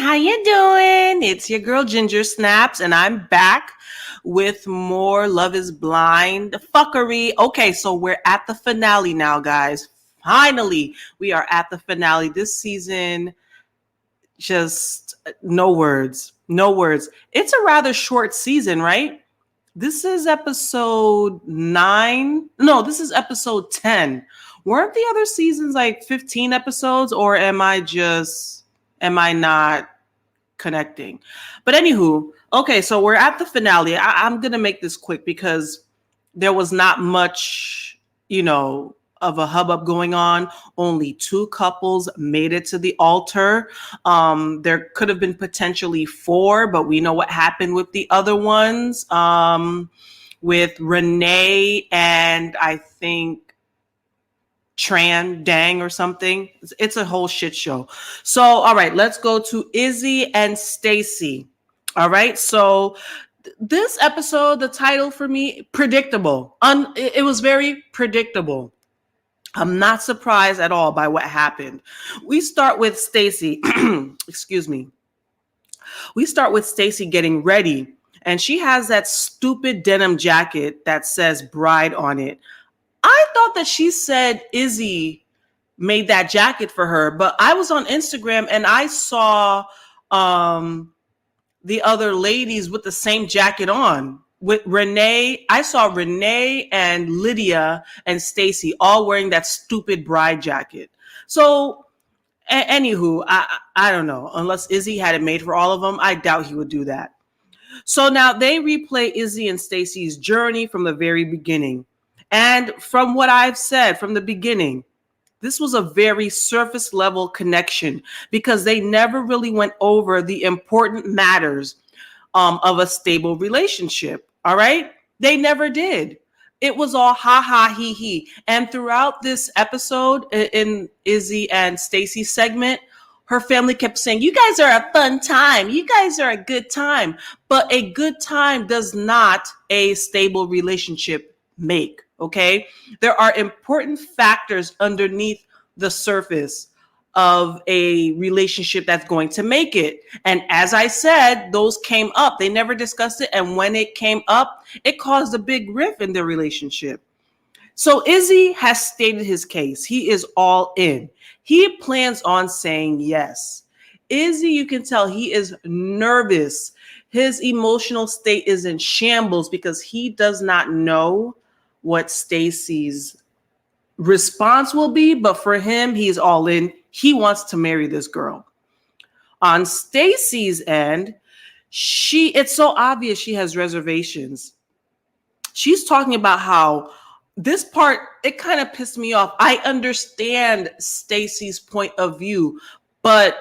How you doing? It's your girl Ginger Snaps, and I'm back with more Love is Blind fuckery. Okay, so we're at the finale now, guys. Finally, we are at the finale. This season, just no words. No words. It's a rather short season, right? This is episode 9. No, this is episode 10. Weren't the other seasons like 15 episodes, or am I not connecting? But anywho, okay, so we're at the finale. I'm gonna make this quick because there was not much, of a hubbub going on. Only 2 couples made it to the altar. There could have been potentially 4, but we know what happened with the other ones. With Renee and I think Tran Dang or something. It's a whole shit show. So, all right, let's go to Izzy and Stacy. All right, so this episode, the title for me, predictable. It was very predictable. I'm not surprised at all by what happened. We start with Stacy. Excuse me. We start with Stacy getting ready, and she has that stupid denim jacket that says bride on it. I thought that she said Izzy made that jacket for her, but I was on Instagram and I saw the other ladies with the same jacket on. With Renee, I saw Renee and Lydia and Stacy all wearing that stupid bride jacket. So, anywho, I don't know. Unless Izzy had it made for all of them, I doubt he would do that. So now they replay Izzy and Stacy's journey from the very beginning. And from what I've said from the beginning, this was a very surface level connection because they never really went over the important matters of a stable relationship. All right. They never did. It was all ha ha he he. And throughout this episode in Izzy and Stacy's segment, her family kept saying, you guys are a fun time. You guys are a good time. But a good time does not a stable relationship make. Okay. There are important factors underneath the surface of a relationship that's going to make it. And as I said, those came up. They never discussed it. And when it came up, it caused a big rift in their relationship. So Izzy has stated his case. He is all in. He plans on saying yes. Izzy, you can tell he is nervous. His emotional state is in shambles because he does not know what Stacy's response will be, but for him, he's all in. He wants to marry this girl. On Stacy's end, it's so obvious she has reservations. She's talking about how this part, it kind of pissed me off. I understand Stacy's point of view, but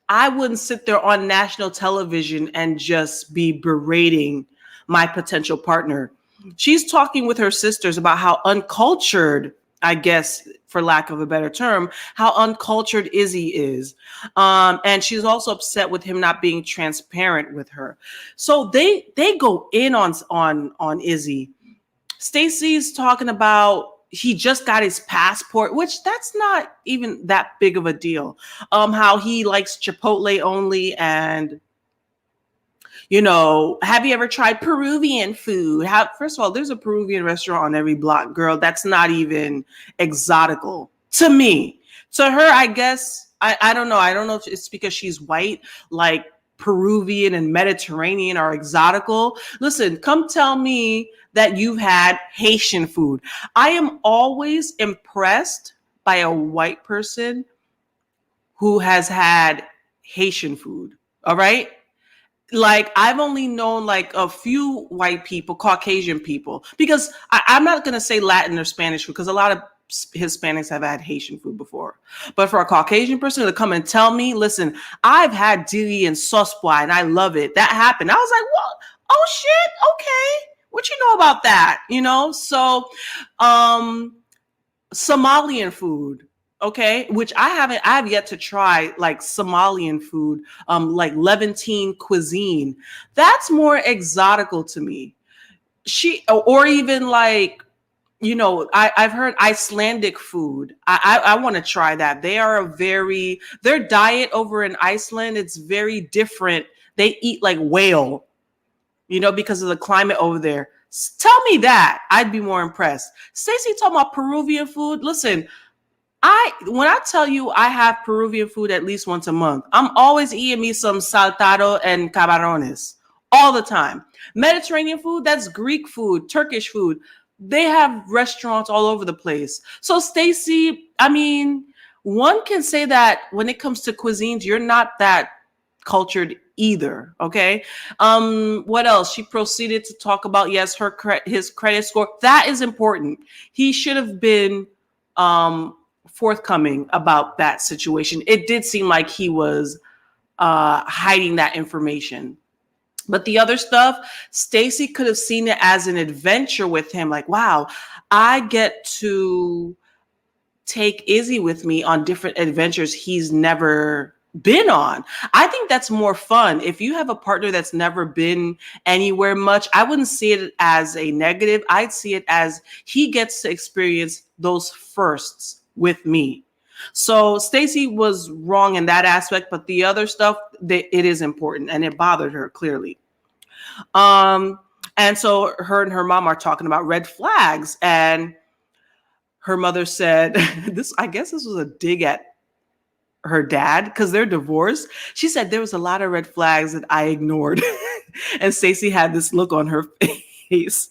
I wouldn't sit there on national television and just be berating my potential partner. She's talking with her sisters about how uncultured, I guess, for lack of a better term, how uncultured Izzy is. And she's also upset with him not being transparent with her. So they go in on Izzy. Stacy's talking about he just got his passport, which that's not even that big of a deal. How he likes Chipotle only, and have you ever tried Peruvian food? First of all, there's a Peruvian restaurant on every block, girl. That's not even exotical to me. To her, I guess, I don't know. I don't know if it's because she's white, like Peruvian and Mediterranean are exotical. Listen, come tell me that you've had Haitian food. I am always impressed by a white person who has had Haitian food. All right. Like, I've only known like a few white people, Caucasian people, because I'm not going to say Latin or Spanish food because a lot of Hispanics have had Haitian food before. But for a Caucasian person to come and tell me, listen, I've had dili and sospoa and I love it. That happened. I was like, well, oh shit. Okay. What you know about that? So Somalian food. Okay, which I've yet to try, like Somalian food, like Levantine cuisine. That's more exotical to me. Or even like I've heard Icelandic food. I want to try that. Their diet over in Iceland, it's very different. They eat like whale, because of the climate over there. Tell me that. I'd be more impressed. Stacy talking about Peruvian food. Listen, when I tell you I have Peruvian food at least once a month, I'm always eating me some saltado and camarones all the time. Mediterranean food, that's Greek food, Turkish food. They have restaurants all over the place. So Stacy, I mean, one can say that when it comes to cuisines, you're not that cultured either. Okay. What else? She proceeded to talk about, yes, his credit score. That is important. He should have been forthcoming about that situation. It did seem like he was hiding that information. But the other stuff, Stacy could have seen it as an adventure with him. Like, wow, I get to take Izzy with me on different adventures he's never been on. I think that's more fun. If you have a partner that's never been anywhere much, I wouldn't see it as a negative. I'd see it as he gets to experience those firsts with me. So Stacy was wrong in that aspect, but the other stuff, it is important, and it bothered her clearly. And so her and her mom are talking about red flags, and her mother said, I guess this was a dig at her dad because they're divorced. She said there was a lot of red flags that I ignored. And Stacy had this look on her face.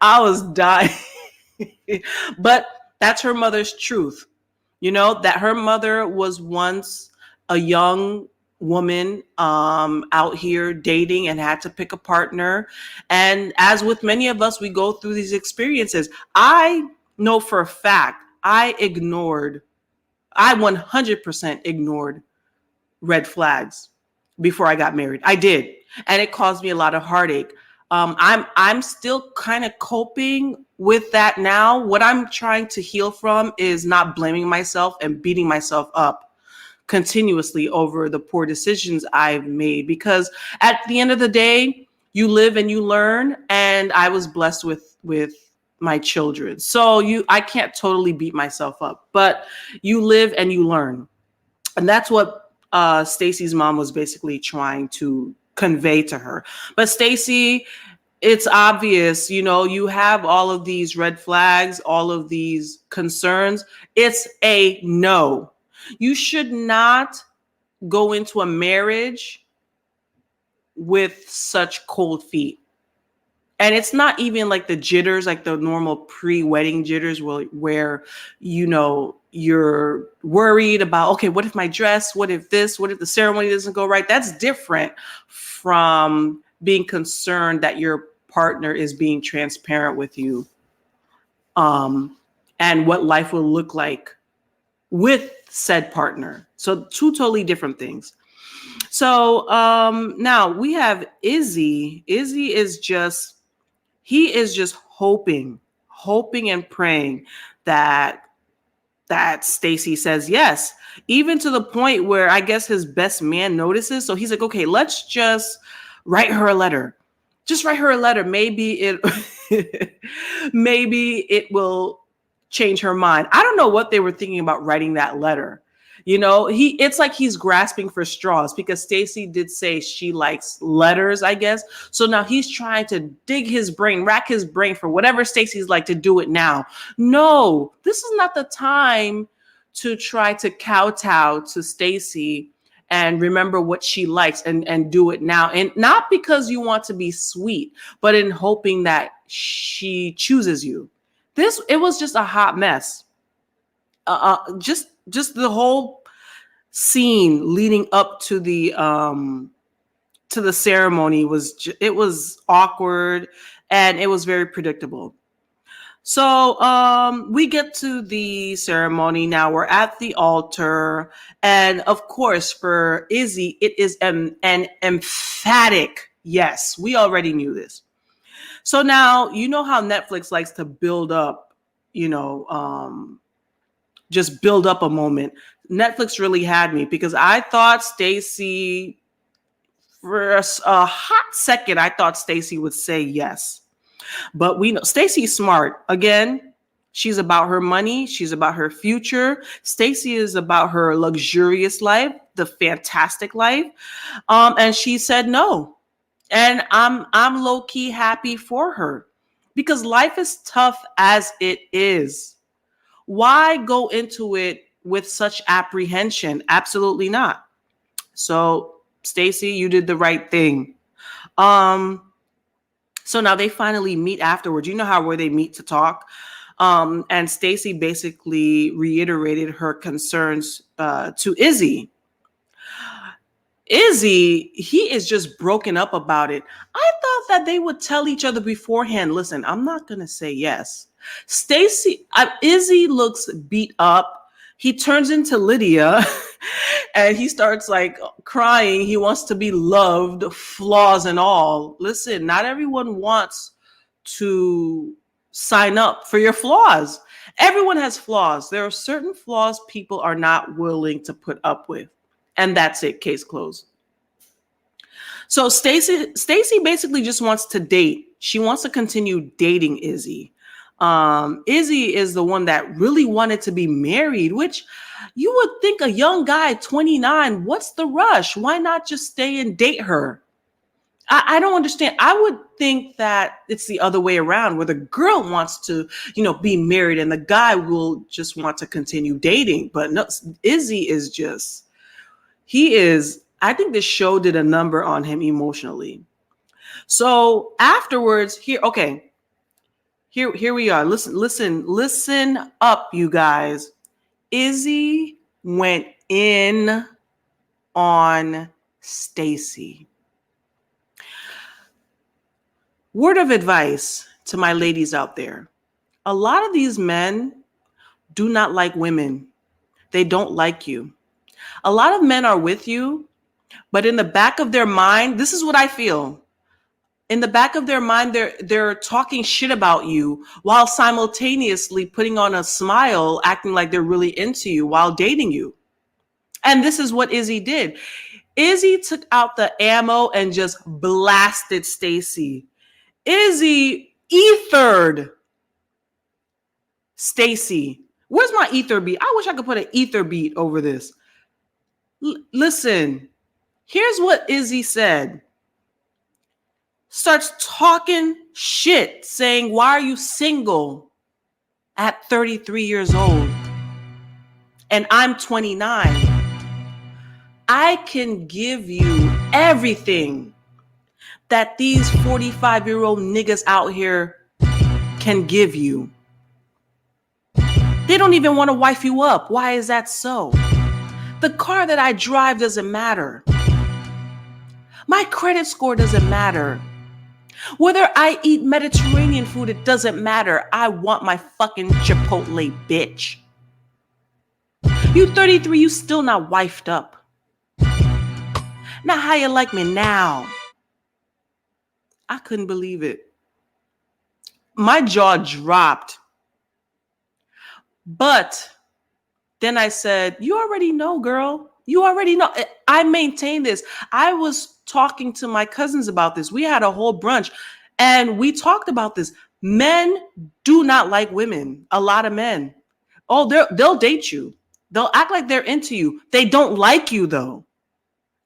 I was dying. But that's her mother's truth. That her mother was once a young woman out here dating and had to pick a partner. And as with many of us, we go through these experiences. I know for a fact I 100% ignored red flags before I got married. I did. And it caused me a lot of heartache. I'm still kind of coping with that now. What I'm trying to heal from is not blaming myself and beating myself up continuously over the poor decisions I've made, because at the end of the day, you live and you learn, and I was blessed with my children. So I can't totally beat myself up, but you live and you learn. And that's what Stacy's mom was basically trying to convey to her. But Stacy, it's obvious, you have all of these red flags, all of these concerns. It's a no. You should not go into a marriage with such cold feet. And it's not even like the jitters, like the normal pre-wedding jitters where you're worried about, okay, what if my dress, what if the ceremony doesn't go right? That's different from being concerned that your partner is being transparent with you, and what life will look like with said partner. So two totally different things. So now we have Izzy. Izzy is just hoping and praying that Stacy says yes, even to the point where I guess his best man notices. So he's like, okay, let's just write her a letter. Just write her a letter. Maybe it will change her mind. I don't know what they were thinking about writing that letter. It's like he's grasping for straws, because Stacy did say she likes letters, I guess. So now he's trying to rack his brain for whatever Stacy's like to do it now. No, this is not the time to try to kowtow to Stacy and remember what she likes and do it now. And not because you want to be sweet, but in hoping that she chooses you. It was just a hot mess. Just the whole scene leading up to the ceremony was awkward, and it was very predictable. So we get to the ceremony. Now we're at the altar, and of course for Izzy, it is an emphatic yes. We already knew this. So now, how Netflix likes to build up, just build up a moment. Netflix really had me, because I thought Stacy, for a hot second, I thought Stacy would say yes. But we know Stacy's smart. Again, She's about her money. She's about her future. Stacy is about her luxurious life, the fantastic life. And she said no. And I'm low key happy for her because life is tough as it is. Why go into it with such apprehension? Absolutely not. So, Stacy, you did the right thing. So now they finally meet afterwards. You know how where they meet to talk. And Stacy basically reiterated her concerns to Izzy. Izzy, he is just broken up about it. I thought that they would tell each other beforehand. Listen, I'm not going to say yes. Izzy looks beat up. He turns into Lydia and he starts like crying. He wants to be loved, flaws and all. Listen, not everyone wants to sign up for your flaws. Everyone has flaws. There are certain flaws people are not willing to put up with. And that's it. Case closed. So Stacy basically just wants to date. She wants to continue dating Izzy. Izzy is the one that really wanted to be married, which you would think a young guy, 29, what's the rush? Why not just stay and date her? I don't understand. I would think that it's the other way around, where the girl wants to, be married and the guy will just want to continue dating. But no, Izzy is just... I think this show did a number on him emotionally. So afterwards, here we are. Listen up, you guys. Izzy went in on Stacy. Word of advice to my ladies out there. A lot of these men do not like women. They don't like you. A lot of men are with you, but in the back of their mind, this is what I feel. In the back of their mind, they're talking shit about you while simultaneously putting on a smile, acting like they're really into you while dating you. And this is what Izzy did. Izzy took out the ammo and just blasted Stacy. Izzy ethered Stacy. Where's my ether beat? I wish I could put an ether beat over this. Listen, here's what Izzy said. Starts talking shit, saying, why are you single at 33 years old? And I'm 29. I can give you everything that these 45-year-old niggas out here can give you. They don't even want to wife you up. Why is that so? The car that I drive doesn't matter. My credit score doesn't matter. Whether I eat Mediterranean food, it doesn't matter. I want my fucking Chipotle, bitch. You 33, you still not wifed up. Now how you like me now? I couldn't believe it. My jaw dropped. But then I said, you already know, girl. You already know. I maintain this. I was talking to my cousins about this. We had a whole brunch and we talked about this. Men do not like women. A lot of men. Oh, they'll date you. They'll act like they're into you. They don't like you, though.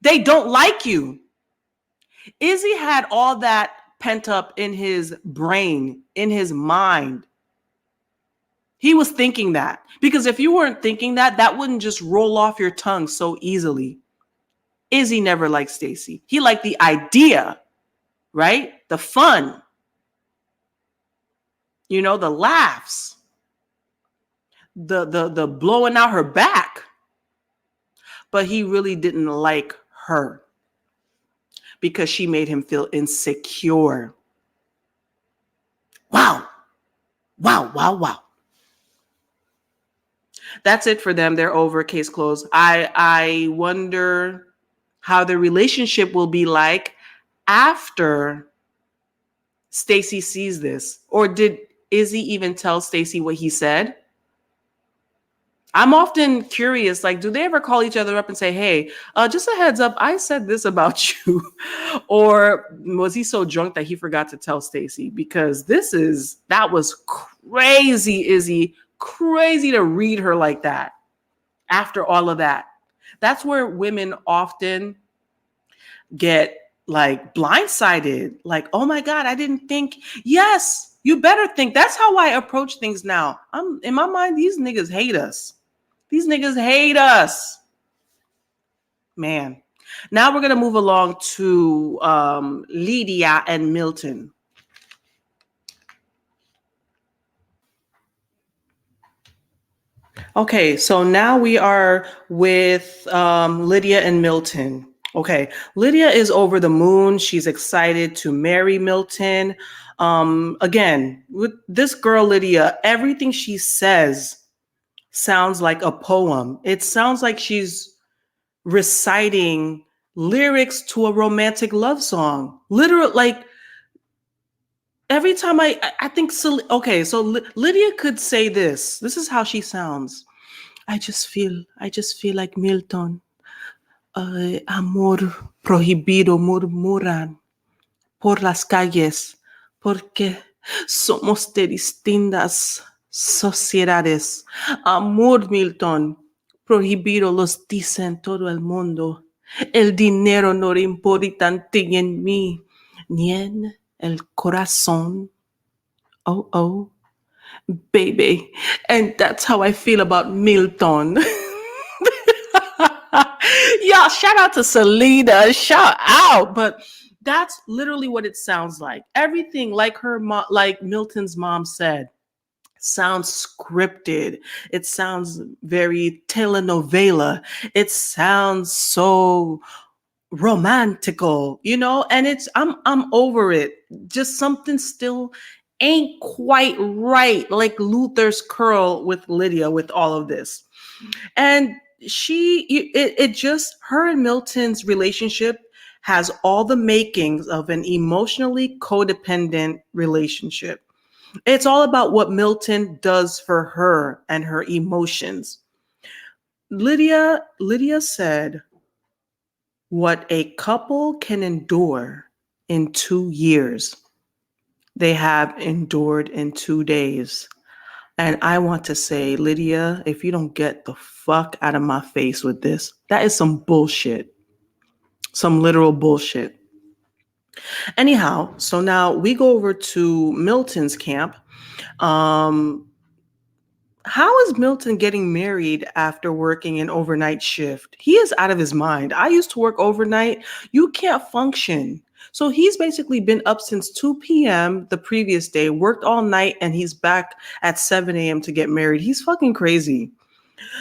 They don't like you. Izzy had all that pent up in his brain, in his mind. He was thinking that, because if you weren't thinking that, that wouldn't just roll off your tongue so easily. Izzy never liked Stacy. He liked the idea, right? The fun, the laughs, the blowing out her back. But he really didn't like her because she made him feel insecure. Wow. Wow, wow, wow. That's it for them. They're over. Case closed. I wonder how the relationship will be like after Stacy sees this. Or did Izzy even tell Stacy what he said? I'm often curious, like, do they ever call each other up and say, hey, just a heads up, I said this about you? Or was he so drunk that he forgot to tell Stacy? Because that was crazy, Izzy. Crazy to read her like that after all of that. That's where women often get like blindsided. Like, oh my God, I didn't think. Yes, you better think. That's how I approach things now. I'm in my mind, these niggas hate us. These niggas hate us. Man. Now we're gonna move along to Lydia and Milton. Okay, so now we are with Lydia and Milton. Okay, Lydia is over the moon. She's excited to marry Milton. Again, with this girl, Lydia, everything she says sounds like a poem. It sounds like she's reciting lyrics to a romantic love song. Literal, like every time I think, okay, so Lydia could say this. This is how she sounds. I just feel like Milton. Amor prohibido murmuran por las calles porque somos de distintas sociedades. Amor, Milton, prohibido los dicen todo el mundo. El dinero no importa ni en mí, ni en el corazón. Oh, oh, baby. And that's how I feel about Milton. Yeah, shout out to Selena. Shout out. But that's literally what it sounds like. Everything like her mom, like Milton's mom said, sounds scripted. It sounds very telenovela. It sounds so romantical, you know, and I'm over it. Just something still ain't quite right, like Luther's curl with Lydia with all of this. And it just, her and Milton's relationship has all the makings of an emotionally codependent relationship. It's all about what Milton does for her and her emotions. Lydia said, what a couple can endure in 2 years, they have endured in 2 days. And I want to say, Lydia, if you don't get the fuck out of my face with this, that is some bullshit. Some literal bullshit. Anyhow, so now we go over to Milton's camp. How is Milton getting married after working an overnight shift? He is out of his mind. I used to work overnight. You can't function. So he's basically been up since 2 p.m. the previous day, worked all night, and he's back at 7 a.m. to get married. He's fucking crazy.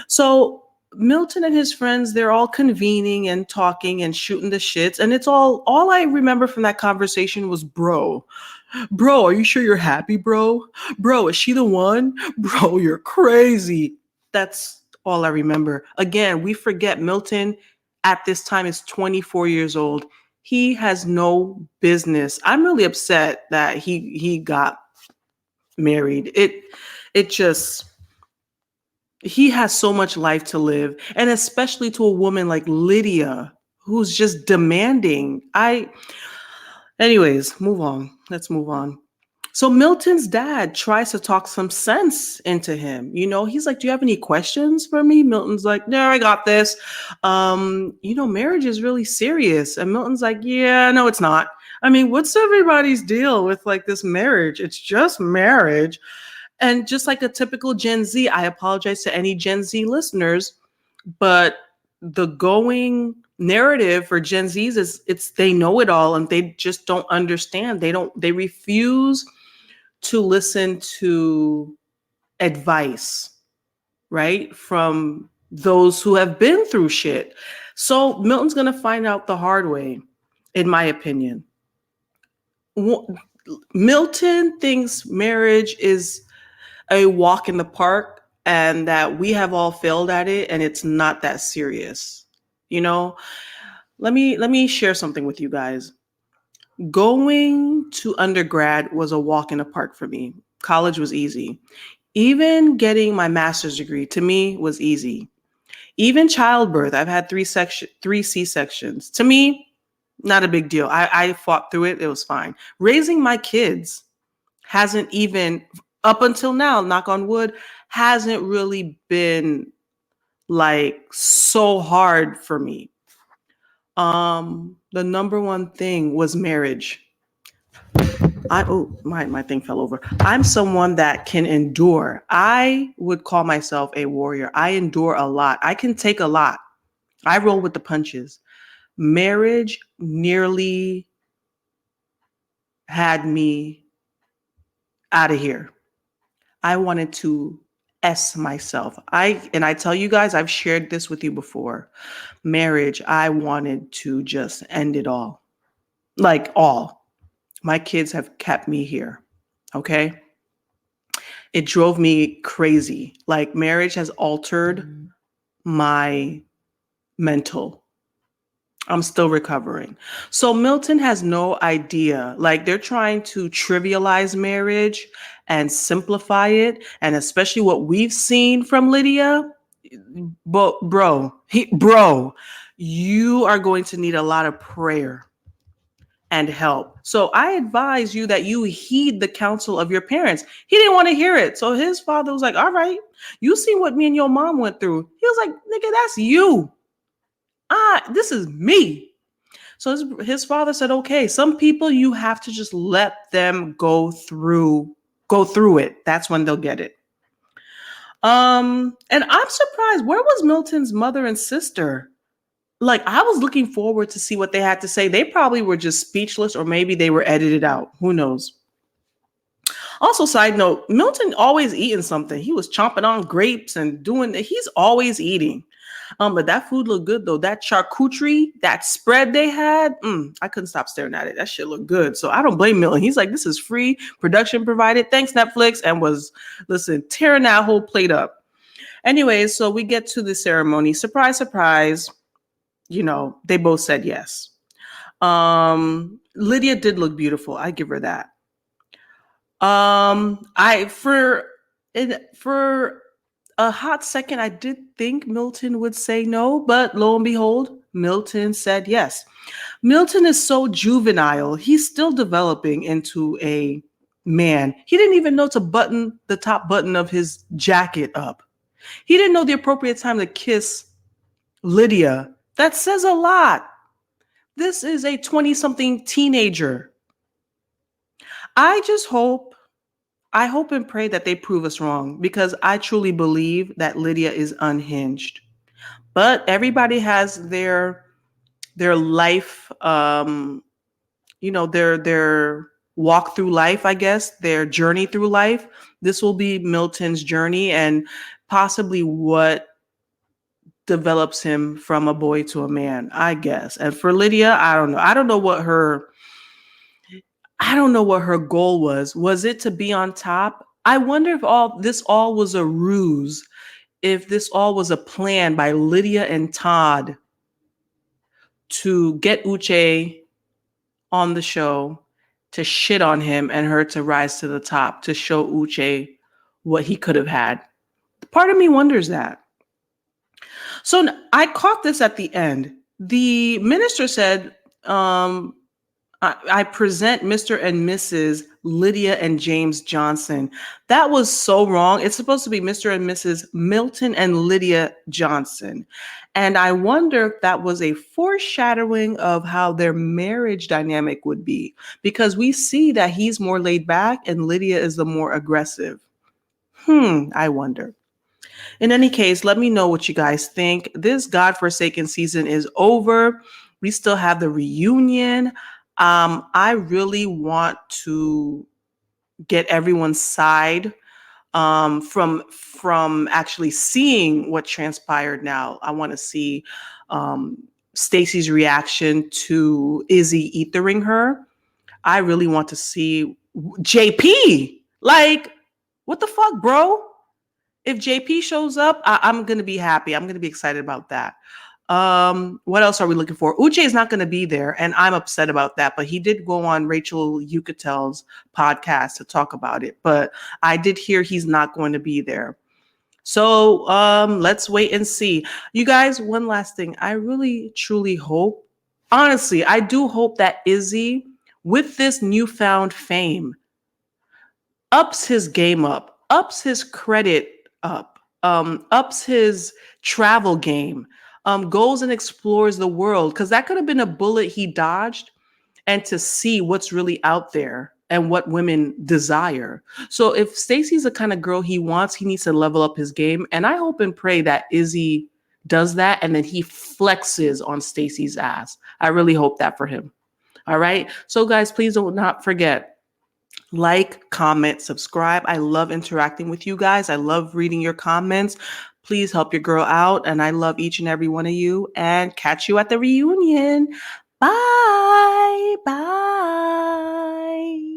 So Milton and his friends, they're all convening and talking and shooting the shits. And it's all I remember from that conversation was bro. Bro, are you sure you're happy, bro? Bro, is she the one? Bro, you're crazy. That's all I remember. Again, we forget Milton at this time is 24 years old. He has no business. I'm really upset that he got married. It just, he has so much life to live, and especially to a woman like Lydia who's just demanding. Anyways, move on. Let's move on. So Milton's dad tries to talk some sense into him. You know, he's like, do you have any questions for me? Milton's like, no, I got this. Marriage is really serious. And Milton's like, yeah, no, it's not. I mean, what's everybody's deal with like this marriage? It's just marriage. And just like a typical Gen Z, I apologize to any Gen Z listeners, but the going narrative for Gen Zs is it's they know it all and they just don't understand. They refuse to listen to advice, right? From those who have been through shit. So Milton's going to find out the hard way, in my opinion. Milton thinks marriage is a walk in the park and that we have all failed at it and it's not that serious. You know, let me share something with you guys. Going to undergrad was a walk in the park for me. College was easy. Even getting my master's degree to me was easy. Even childbirth, I've had three C-sections. To me, not a big deal. I fought through it. It was fine. Raising my kids hasn't even, up until now, knock on wood, hasn't really been like so hard for me. The number one thing was marriage. My thing fell over. I'm someone that can endure. I would call myself a warrior. I endure a lot. I can take a lot. I roll with the punches. Marriage nearly had me out of here. I wanted to S myself. I tell you guys, I've shared this with you before. Marriage, I wanted to just end it all. Like all. My kids have kept me here. Okay? It drove me crazy. Like marriage has altered my mental. I'm still recovering. So Milton has no idea. Like they're trying to trivialize marriage and simplify it. And especially what we've seen from Lydia. But bro, you are going to need a lot of prayer and help. So I advise you that you heed the counsel of your parents. He didn't want to hear it. So his father was like, all right, you see what me and your mom went through. He was like, nigga, that's you. This is me. So his father said, okay, some people you have to just let them go through it. That's when they'll get it. And I'm surprised. Where was Milton's mother and sister? Like, I was looking forward to see what they had to say. They probably were just speechless, or maybe they were edited out. Who knows? Also, side note, Milton always eating something. He was chomping on grapes and he's always eating. But that food looked good though. That charcuterie, that spread they had, I couldn't stop staring at it. That shit looked good. So I don't blame Milton. He's like, this is free, production provided. Thanks, Netflix, and was, tearing that whole plate up. Anyways, so we get to the ceremony. Surprise, surprise. They both said yes. Lydia did look beautiful. I give her that. For a hot second, I did think Milton would say no, but lo and behold, Milton said yes. Milton is so juvenile. He's still developing into a man. He didn't even know to button the top button of his jacket up. He didn't know the appropriate time to kiss Lydia. That says a lot. This is a 20-something teenager. I hope and pray that they prove us wrong, because I truly believe that Lydia is unhinged. But everybody has their life, their walk through life, I guess, their journey through life. This will be Milton's journey and possibly what develops him from a boy to a man, I guess. And for Lydia, I don't know. I don't know what her goal was. Was it to be on top? I wonder if this all was a ruse, if this all was a plan by Lydia and Todd to get Uche on the show, to shit on him and her to rise to the top, to show Uche what he could have had. Part of me wonders that. So I caught this at the end. The minister said, I present Mr. and Mrs. Lydia and James Johnson. That was so wrong. It's supposed to be Mr. and Mrs. Milton and Lydia Johnson. And I wonder if that was a foreshadowing of how their marriage dynamic would be, because we see that he's more laid back and Lydia is the more aggressive. I wonder. In any case, let me know what you guys think. This godforsaken season is over. We still have the reunion. I really want to get everyone's side from actually seeing what transpired now. I want to see Stacy's reaction to Izzy ethering her. I really want to see JP. Like, what the fuck, bro? If JP shows up, I'm going to be happy. I'm going to be excited about that. What else are we looking for? Uche is not going to be there, and I'm upset about that, but he did go on Rachel Yucatel's podcast to talk about it, but I did hear he's not going to be there. So let's wait and see. You guys, one last thing. I really, truly hope, honestly, I do hope that Izzy, with this newfound fame, ups his game up, ups his credit up, ups his travel game, goes and explores the world, because that could have been a bullet he dodged, and to see what's really out there and what women desire. So if Stacy's the kind of girl he wants, he needs to level up his game. And I hope and pray that Izzy does that and then he flexes on Stacy's ass. I really hope that for him. All right. So guys, please do not forget, like, comment, subscribe. I love interacting with you guys. I love reading your comments. Please help your girl out. And I love each and every one of you, and catch you at the reunion. Bye. Bye.